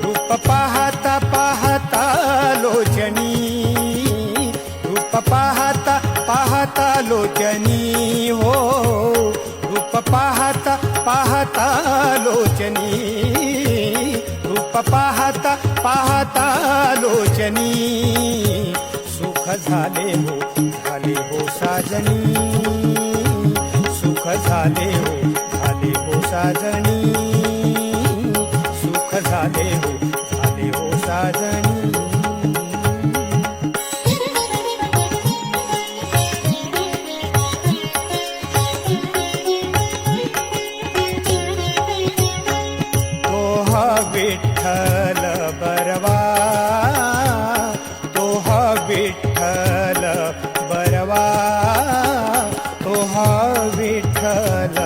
रूप पाहता पाहता लोचनी, रूप पाहता पाहता लोचनी हो, रूप पाहता पाहता लोचनी, रूप पाहता पाहता लोचनी, सुख झाले हो साजनी, सुख झाले हो साजनी, सुख झाले हो साजनी. विठ्ठल बरवा, तोह विठ्ठल बरवा, तोह विठ्ठल